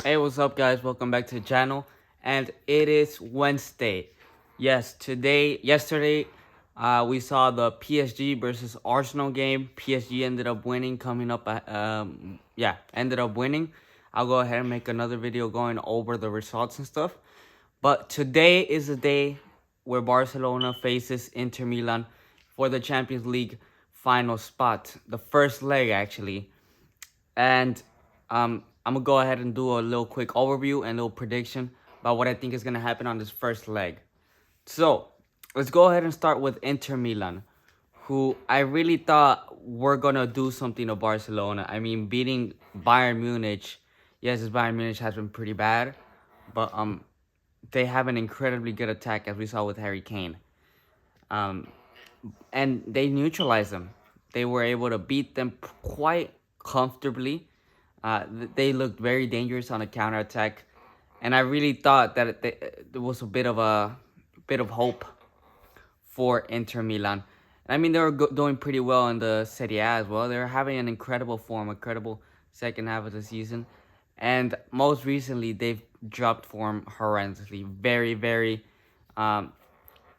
Hey, what's up, guys? Welcome back to the channel. And it is Wednesday. Yes, yesterday, we saw the PSG versus Arsenal game. PSG ended up winning, ended up winning. I'll go ahead and make another video going over the results and stuff. But today is the day where Barcelona faces Inter Milan for the Champions League final spot. The first leg, actually. And I'm gonna go ahead and do a little quick overview and a little prediction about what I think is gonna happen on this first leg. So let's go ahead and start with Inter Milan, who I really thought were gonna do something to Barcelona. I mean, beating Bayern Munich. Yes, this Bayern Munich has been pretty bad, but they have an incredibly good attack, as we saw with Harry Kane. And they neutralized them. They were able to beat them quite comfortably. They looked very dangerous on a counterattack, and I really thought that there was a bit of hope for Inter Milan. I mean, they were doing pretty well in the Serie A as well. They were having an incredible form, incredible second half of the season, and most recently they've dropped form horrendously. Very, very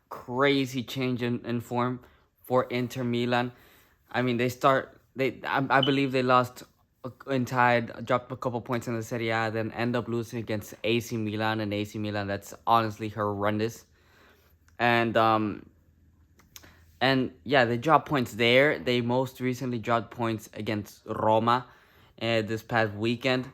crazy change in form for Inter Milan. I mean, I believe they lost and tied, dropped a couple points in the Serie A, then end up losing against AC Milan, and AC Milan, that's honestly horrendous. And yeah, they dropped points there. They most recently dropped points against Roma this past weekend.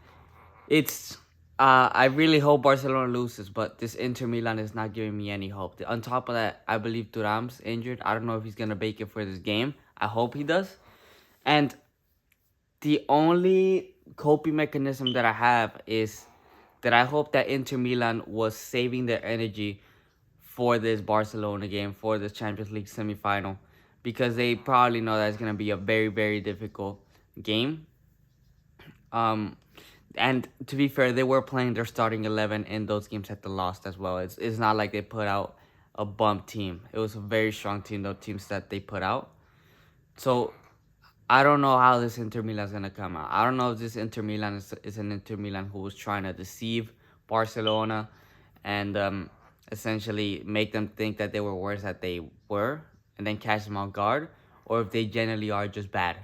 I really hope Barcelona loses, but this Inter Milan is not giving me any hope. On top of that, I believe Thuram's injured. I don't know if he's gonna make it for this game. I hope he does. And the only coping mechanism that I have is that I hope that Inter Milan was saving their energy for this Barcelona game, for this Champions League semifinal, because they probably know that it's going to be a very, very difficult game. And to be fair, they were playing their starting 11 in those games that they lost as well. It's not like they put out a bump team. It was a very strong team, those teams that they put out. So I don't know how this Inter Milan is going to come out. I don't know if this Inter Milan is an Inter Milan who was trying to deceive Barcelona and essentially make them think that they were worse than they were and then catch them off guard, or if they generally are just bad.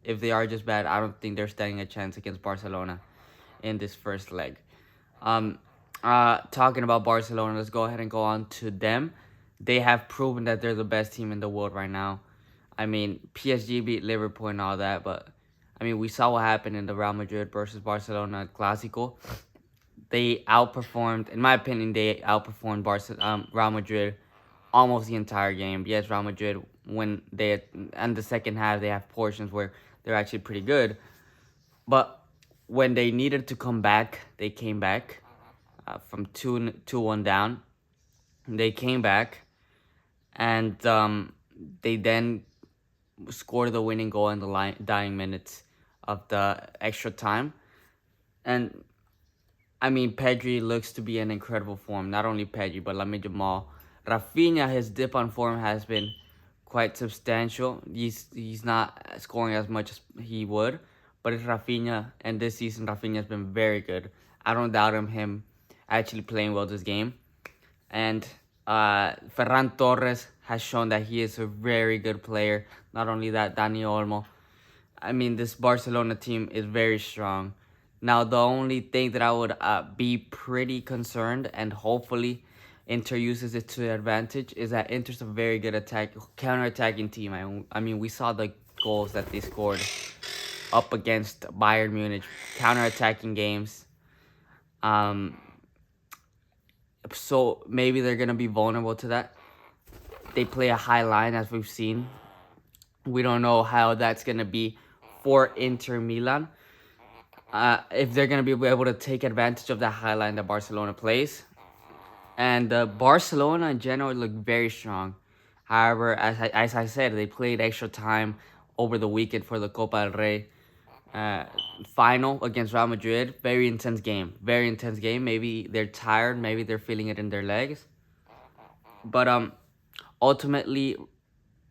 If they are just bad, I don't think they're standing a chance against Barcelona in this first leg. Talking about Barcelona, let's go ahead and go on to them. They have proven that they're the best team in the world right now. I mean, PSG beat Liverpool and all that, but I mean, we saw what happened in the Real Madrid versus Barcelona Clásico. They outperformed, in my opinion, Real Madrid almost the entire game. Yes, Real Madrid, when they in the second half, they have portions where they're actually pretty good, but when they needed to come back, they came back from 2-1 down. They came back, and they then scored the winning goal in the dying minutes of the extra time. And I mean, Pedri looks to be in incredible form. Not only Pedri, but Lamine Yamal. Rafinha, his dip on form has been quite substantial. He's not scoring as much as he would, but it's Rafinha, and this season Rafinha has been very good. I don't doubt him actually playing well this game. And Ferran Torres has shown that he is a very good player. Not only that, Dani Olmo. I mean, this Barcelona team is very strong. Now, the only thing that I would be pretty concerned, and hopefully Inter uses it to their advantage, is that Inter's a very good counter-attacking team. I mean, we saw the goals that they scored up against Bayern Munich, counter-attacking games. So maybe they're going to be vulnerable to that. They play a high line, as we've seen. We don't know how that's going to be for Inter Milan. If they're going to be able to take advantage of the high line that Barcelona plays. And Barcelona in general look very strong. However, as I said, they played extra time over the weekend for the Copa del Rey final against Real Madrid. Very intense game. Very intense game. Maybe they're tired. Maybe they're feeling it in their legs. But ultimately,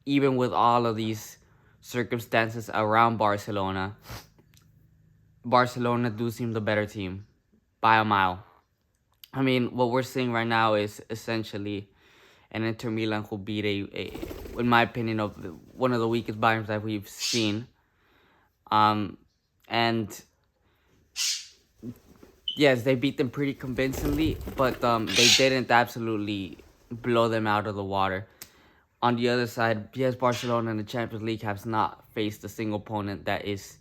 even with all of these circumstances around Barcelona do seem the better team. by a mile. I mean, what we're seeing right now is essentially an Inter Milan who beat in my opinion, one of the weakest Bayerns that we've seen. And yes, they beat them pretty convincingly, but they didn't absolutely blow them out of the water. On the other side, PS Barcelona in the Champions League has not faced a single opponent that is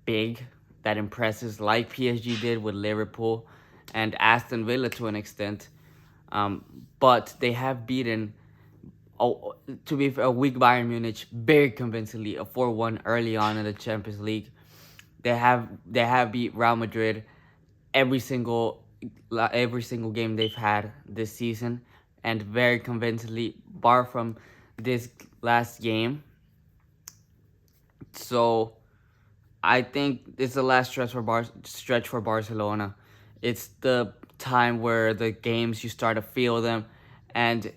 big, that impresses, like PSG did with Liverpool and Aston Villa to an extent. But they have beaten, to be fair, a weak Bayern Munich very convincingly, a 4-1 early on in the Champions League. They have beat Real Madrid every single game they've had this season, and very convincingly, bar from this last game. So I think it's the last stretch for Barcelona. It's the time where the games you start to feel them, and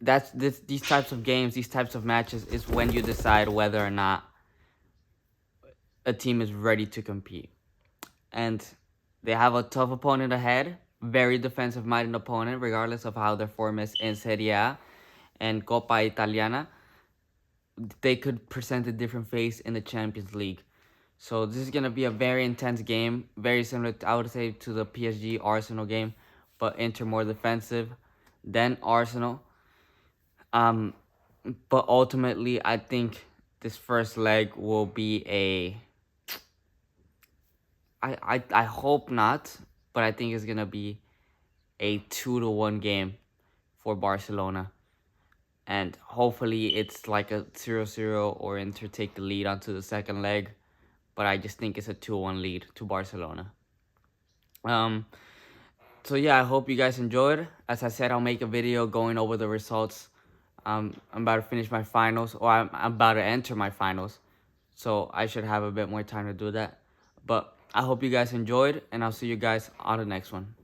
these types of games, these types of matches is when you decide whether or not a team is ready to compete. And they have a tough opponent ahead, very defensive-minded opponent, regardless of how their form is in Serie A and Coppa Italiana. They could present a different face in the Champions League. So this is gonna be a very intense game, very similar, I would say, to the PSG Arsenal game, but Inter more defensive than Arsenal. But ultimately, I think this first leg will be I hope not, but I think it's gonna be a 2-1 game for Barcelona. And hopefully it's like a 0-0 or Inter take the lead onto the second leg. But I just think it's a 2-1 lead to Barcelona. So yeah, I hope you guys enjoyed. As I said, I'll make a video going over the results. I'm about to finish my finals, or I'm about to enter my finals. So I should have a bit more time to do that. But I hope you guys enjoyed, and I'll see you guys on the next one.